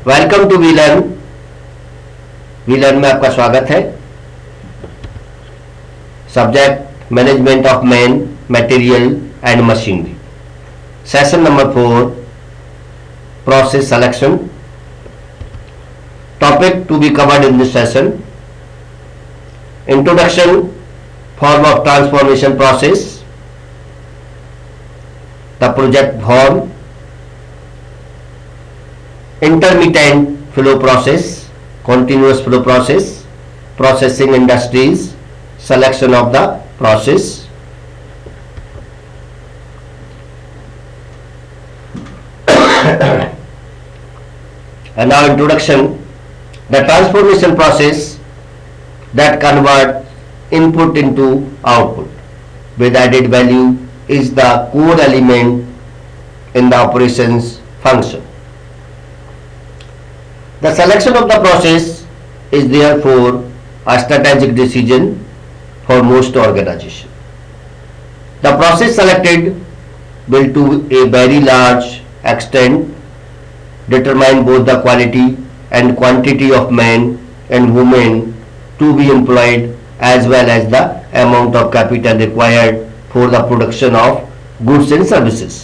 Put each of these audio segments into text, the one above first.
Welcome to वीलर्न। वीलर्न में आपका स्वागत है। Subject management of man, material and machinery. Session number 4, process selection. Topic to be covered in this session: introduction, form of transformation process, the project form, intermittent flow process, continuous flow process, processing industries, selection of the process. And now introduction. The transformation process that convert input into output with added value is the core element in the operations function. The selection of the process is therefore a strategic decision for most organizations. The process selected will to a very large extent determine both the quality and quantity of men and women to be employed as well as the amount of capital required for the production of goods and services.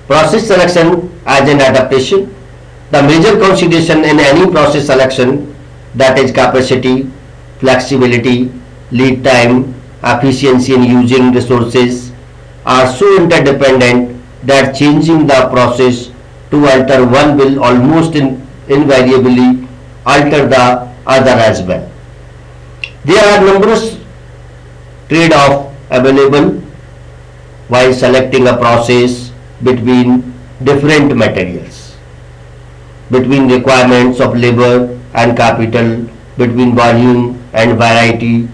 Process selection as an adaptation. The major consideration in any process selection, that is capacity, flexibility, lead time, efficiency in using resources, are so interdependent that changing the process to alter one will almost invariably alter the other as well. There are numerous trade-offs available while selecting a process between different materials, between requirements of labor and capital, between volume and variety,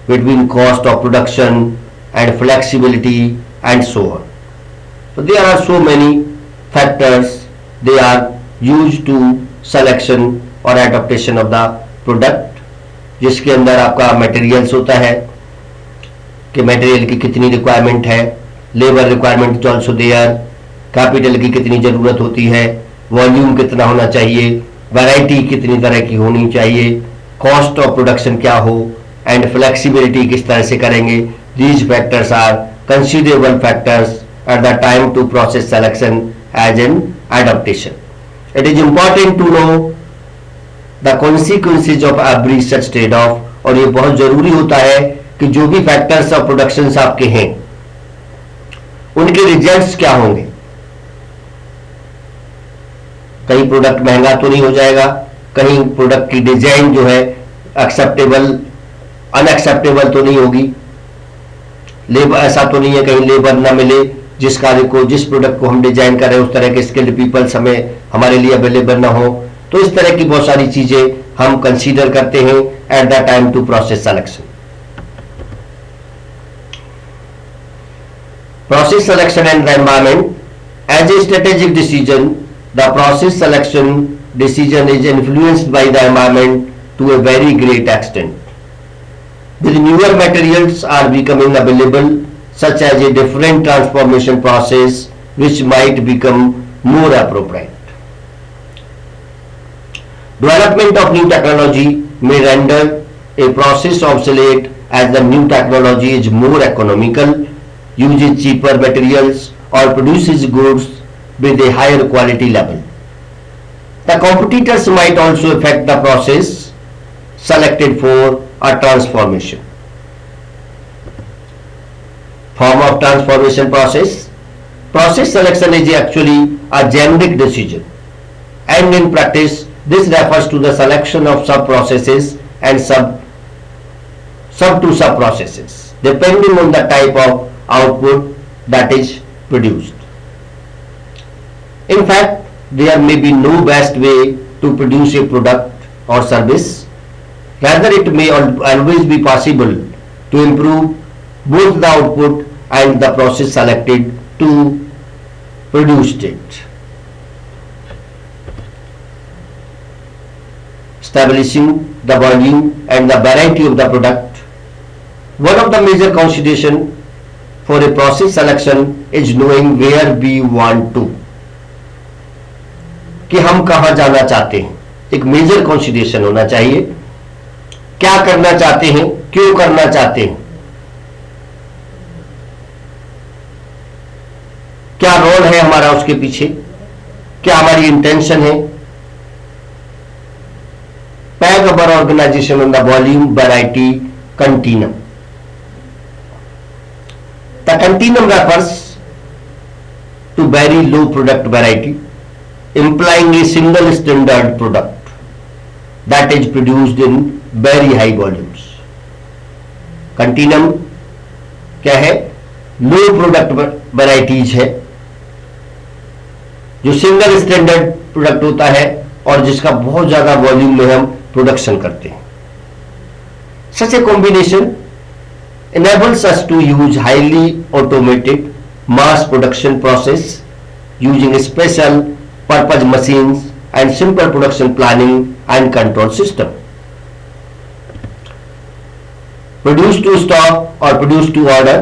between cost of production and flexibility, and so on. So there are so many factors they are used to selection or adaptation of the product, जिसके अंदर आपका materials होता है कि material की कितनी requirement है, labour requirement is also there, capital की कितनी जरूरत होती है, वॉल्यूम कितना होना चाहिए, वैरायटी कितनी तरह की होनी चाहिए, कॉस्ट ऑफ प्रोडक्शन क्या हो, एंड फ्लेक्सिबिलिटी किस तरह से करेंगे. These factors are considerable factors at the time to process selection as an adaptation. It is important to know the consequences of every such trade off. और ये बहुत जरूरी होता है कि जो भी फैक्टर्स ऑफ प्रोडक्शन आपके हैं उनके रिजल्ट्स क्या होंगे. कहीं प्रोडक्ट महंगा तो नहीं हो जाएगा, कहीं प्रोडक्ट की डिजाइन जो है एक्सेप्टेबल अनएक्सेप्टेबल तो नहीं होगी, लेबर ऐसा तो नहीं है कहीं लेबर ना मिले, जिस कार्य को जिस प्रोडक्ट को हम डिजाइन कर रहे हैं उस तरह के स्किल्ड पीपल्स हमारे लिए अवेलेबल ना हो. तो इस तरह की बहुत सारी चीजें हम कंसीडर करते हैं at the time to process selection. Process selection and the environment. As a strategic decision, the process selection decision is influenced by the environment to a very great extent. With newer materials are becoming available, such as a different transformation process, which might become more appropriate. Development of new technology may render a process obsolete as the new technology is more economical, uses cheaper materials, or produces goods with a higher quality level. The competitors might also affect the process selected for a transformation. Form of transformation process. Process selection is actually a generic decision, and in practice this refers to the selection of sub-processes and sub to sub-processes depending on the type of output that is produced. In fact, there may be no best way to produce a product or service. Rather, it may always be possible to improve both the output and the process selected to produce it. Establishing the volume and the variety of the product. One of the major consideration for a process selection is knowing where we want to कि हम कहां जाना चाहते हैं, एक major consideration होना चाहिए। क्या करना चाहते हैं, क्यों करना चाहते हैं, क्या रोल है हमारा उसके पीछे, क्या हमारी इंटेंशन है। Pack our organisation on the volume variety continuum. The continuum refers to very low product variety, implying a single standard product that is produced in very high volumes. Continuum क्या है? लो product varieties है, जो single standard product होता है और जिसका बहुत ज्यादा वॉल्यूम में हम प्रोडक्शन करते हैं। Such a combination enables us to use highly automated mass production process using special purpose machines and simple production planning and control system. Produce to stock or produce to order.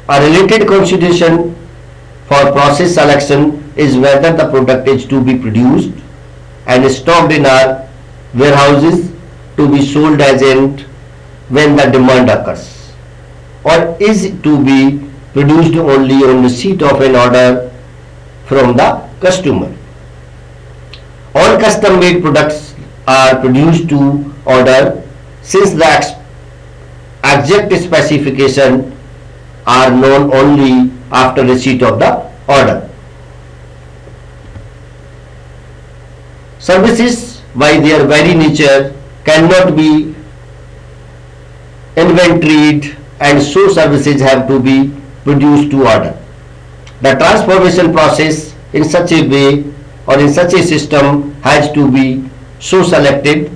A related consideration for process selection is whether the product is to be produced and stocked in our warehouses to be sold as and when the demand occurs, or is to be produced only on receipt of an order from the customer. All custom made products are produced to order since the exact specification are known only after receipt of the order. Services by their very nature cannot be inventoried, and so services have to be produced to order. The transformation process in such a way or in such a system has to be so selected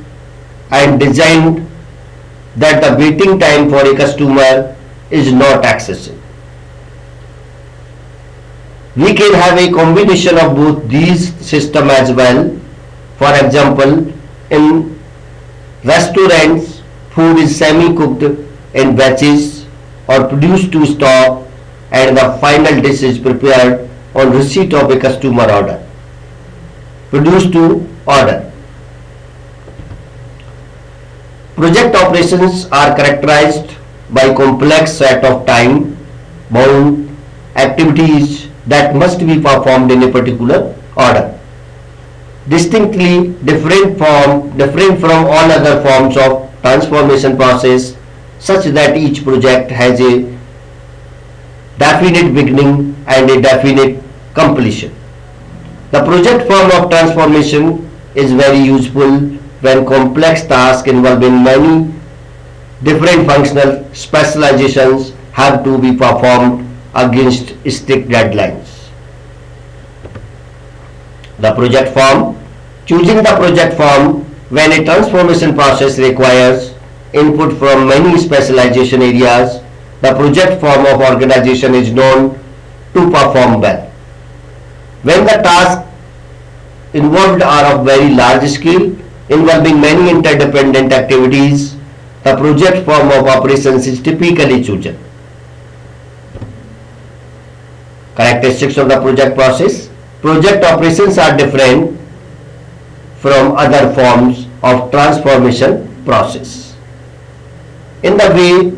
and designed that the waiting time for a customer is not excessive. We can have a combination of both these systems as well. For example, in restaurants, food is semi-cooked in batches or produced to stock, and the final dish is prepared on receipt of a customer order. Produced to order. Project operations are characterized by complex set of time bound activities that must be performed in a particular order, distinctly different from all other forms of transformation process, such that each project has a definite beginning and a definite completion. The project form of transformation is very useful when complex tasks involving many different functional specializations have to be performed against strict deadlines. The project form. Choosing the project form when a transformation process requires input from many specialization areas, the project form of organization is known to perform well. When the tasks involved are of very large scale, involving many interdependent activities, the project form of operations is typically chosen. Characteristics of the project process. Project operations are different from other forms of transformation process in the way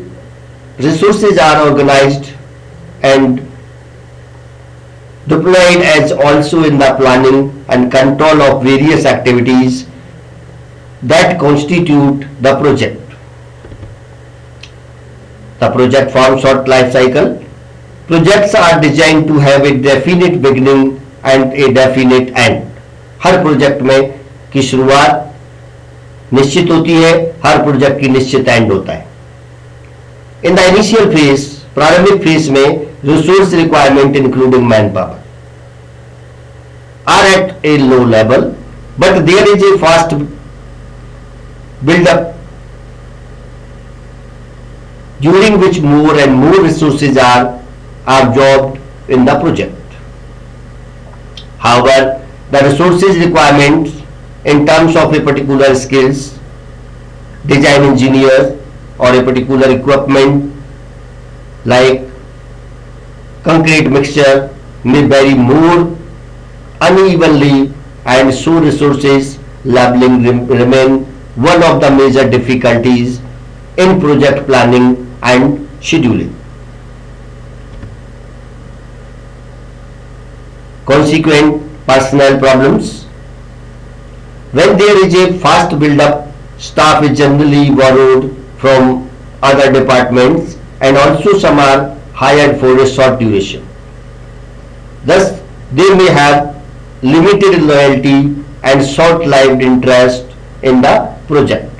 resources are organized and deployed, as also in the planning and control of various activities that constitute the project. The project form short life cycle. Projects are designed to have a definite beginning and a definite end. Her project में की शुरुआत निश्चित होती है, हर project की निश्चित and होता है. इन द इनिशियल फेज, प्रारंभिक फेज में resource requirement including man power are at a low level, but there is a fast build up during which more and more resources are absorbed in the project. However, the resources requirements in terms of a particular skills, design engineer, or a particular equipment like concrete mixture may vary more unevenly and so resources labeling remain one of the major difficulties in project planning and scheduling. Consequent personnel problems. When there is a fast build-up, staff is generally borrowed from other departments and also some are hired for a short duration. Thus, they may have limited loyalty and short-lived interest in the project.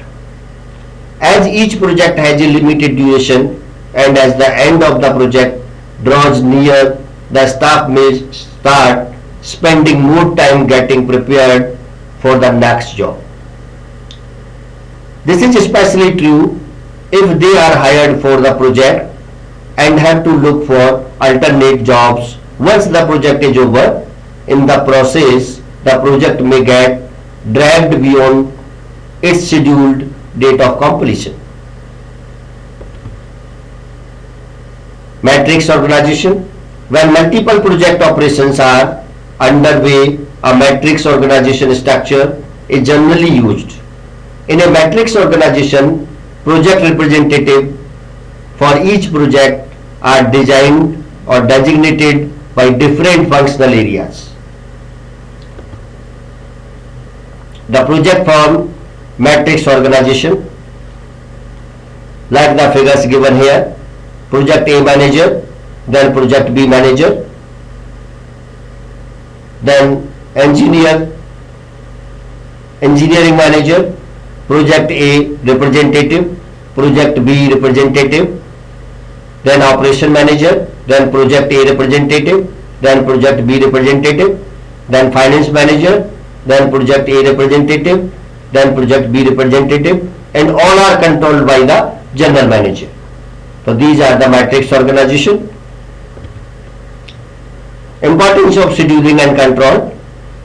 As each project has a limited duration and as the end of the project draws near, the staff may start spending more time getting prepared for the next job. This is especially true if they are hired for the project and have to look for alternate jobs once the project is over. In the process, the project may get dragged beyond its scheduled date of completion. Matrix organization. When multiple project operations are underway, a matrix organization structure is generally used. In a matrix organization, project representatives for each project are designed or designated by different functional areas. The project form matrix organization, like the figures given here: project A manager, then project B manager, then engineering manager, project A representative, project B representative, then operation manager, then project A representative, then project B representative, then finance manager, then project A representative, then project B representative, and all are controlled by the general manager. So these are the matrix organization. Importance of scheduling and control.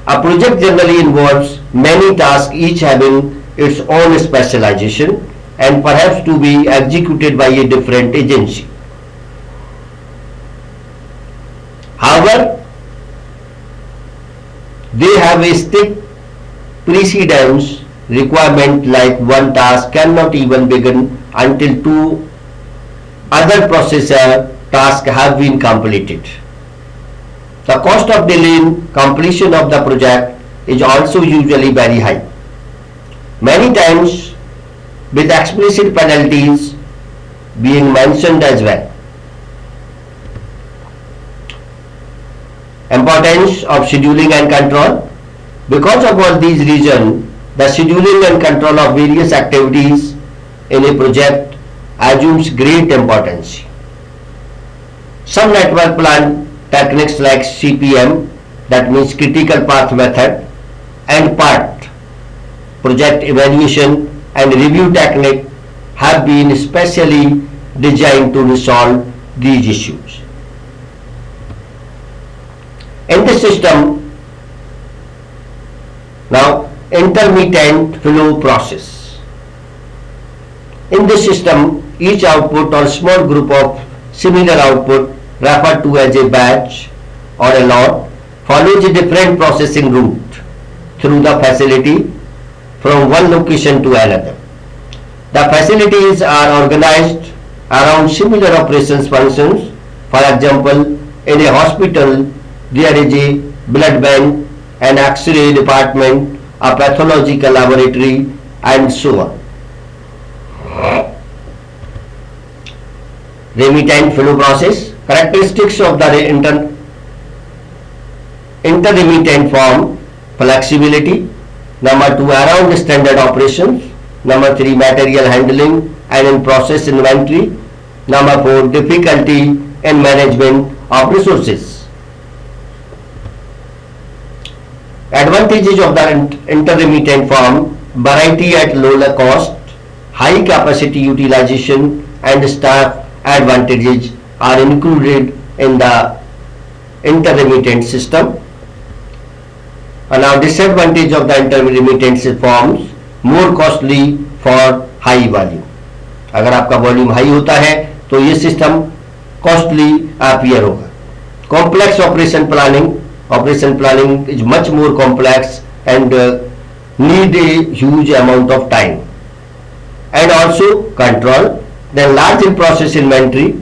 A project generally involves many tasks, each having its own specialization and perhaps to be executed by a different agency. However, they have a strict precedence requirement, like one task cannot even begin until two other processor tasks have been completed. The cost of delay in completion of the project is also usually very high, many times with explicit penalties being mentioned as well. Importance of scheduling and control. Because of all these reasons, the scheduling and control of various activities in a project assumes great importance. Some network plan techniques like CPM, that means critical path method, and PART, project evaluation and review technique, have been specially designed to resolve these issues. In this system, now intermittent flow process. In this system, each output or small group of similar output, referred to as a batch or a lot, follows a different processing route through the facility from one location to another. The facilities are organized around similar operations functions. For example, in a hospital, there is a blood bank, an X-ray department, a pathological laboratory, and so on. Remittent flow process. Characteristics of the intermittent form: flexibility. Number 2, around standard operations. Number 3, material handling and in process inventory. Number 4, difficulty in management of resources. Advantages of the intermittent form: variety at lower cost, high capacity utilization, and staff advantages are included in the intermittent system. And now disadvantage of the intermittent forms: more costly for high volume. अगर आपका volume high होता है तो ये system costly appear होगा. Complex operation planning. Operation planning is much more complex and need a huge amount of time, and also control. Then large in process inventory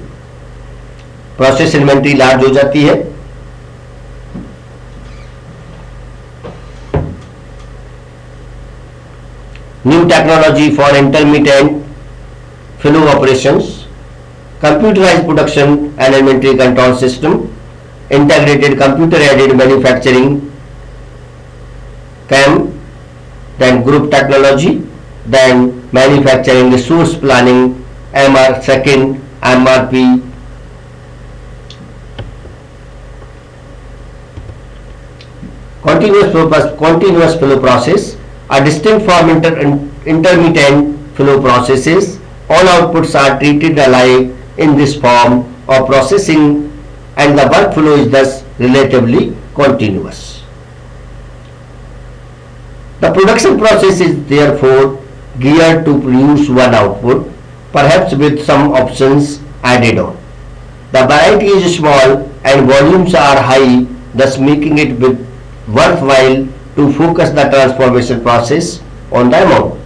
large हो जाती है. New technology for intermittent flow operations, computerized production and inventory control system, integrated computer aided manufacturing CAM, then group technology, then manufacturing resource planning, second MRP, continuous flow process, a distinct from intermittent flow processes. All outputs are treated alike in this form of processing, and the workflow is thus relatively continuous. The production process is therefore geared to produce one output, perhaps with some options added on. The variety is small and volumes are high, thus making it worthwhile to focus the transformation process on the amount.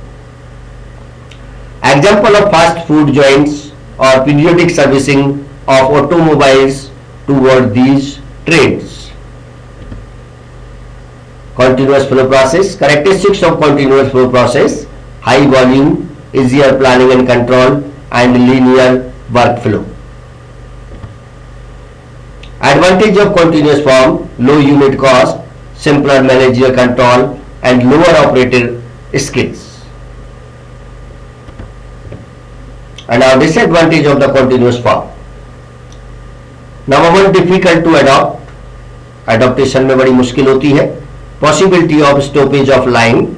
Example of fast food joints or periodic servicing of automobiles toward these trades. Continuous flow process. Characteristics of continuous flow process: high volume, easier planning and control, and linear workflow. Advantage of continuous form: low unit cost, simpler managerial control, and lower operator skills. And our disadvantage of the continuous form: number one, difficult to adopt. Adaptation में बड़ी मुश्किल होती है. Possibility of stoppage of line,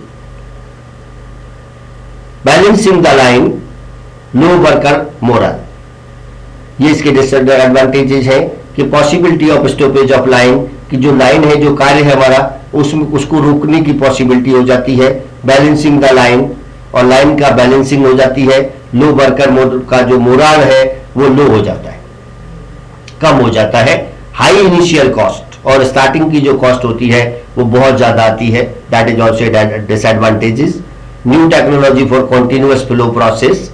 balancing the line, low worker morale. ये इसके disadvantages हैं कि possibility of stoppage of line, कि जो लाइन है, जो कार्य है हमारा, उसमें उसको रोकने की पॉसिबिलिटी हो जाती है. बैलेंसिंग द लाइन, और लाइन का बैलेंसिंग हो जाती है. लो वर्कर का जो मोराल है वो लो हो जाता है, कम हो जाता है. हाई इनिशियल कॉस्ट, और स्टार्टिंग की जो कॉस्ट होती है वो बहुत ज्यादा आती है. That is also disadvantages. New technology for continuous flow process.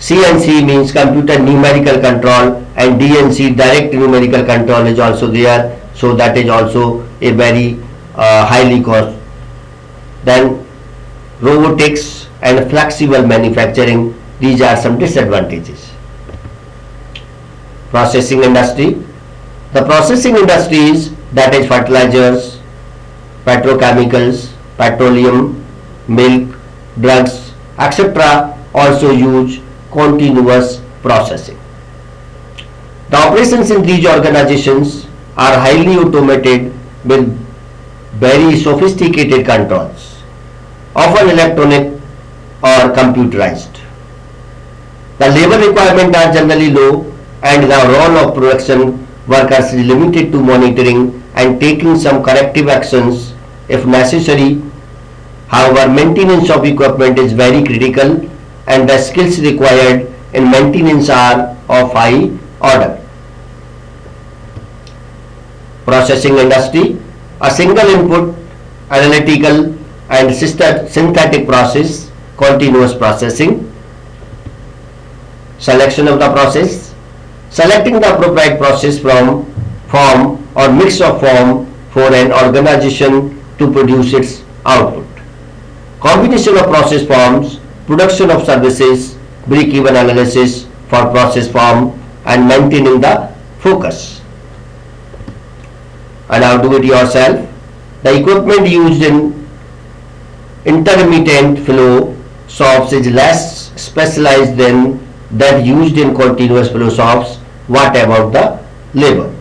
CNC means computer numerical control, and DNC direct numerical control is also there, so that is also a very highly cost. Then robotics and flexible manufacturing, these are some disadvantages. Processing industry. The processing industries, that is fertilizers, petrochemicals, petroleum, milk, drugs, etc., also use continuous processing. The operations in these organizations are highly automated with very sophisticated controls, often electronic or computerized. The labor requirements are generally low, and the role of production workers is limited to monitoring and taking some corrective actions if necessary. However, maintenance of equipment is very critical, and the skills required in maintenance are of high order. Processing industry. A single input, analytical and synthetic process, continuous processing. Selection of the process. Selecting the appropriate process from form or mix of form for an organization to produce its output. Combination of process forms, production of services, break-even analysis for process form, and maintaining the focus. And now do it yourself. The equipment used in intermittent flow shafts is less specialized than that used in continuous flow shafts. What about the labor?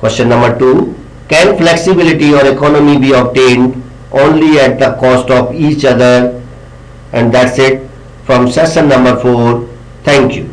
Question number 2. Can flexibility or economy be obtained only at the cost of each other? And that's it from session number 4. Thank you.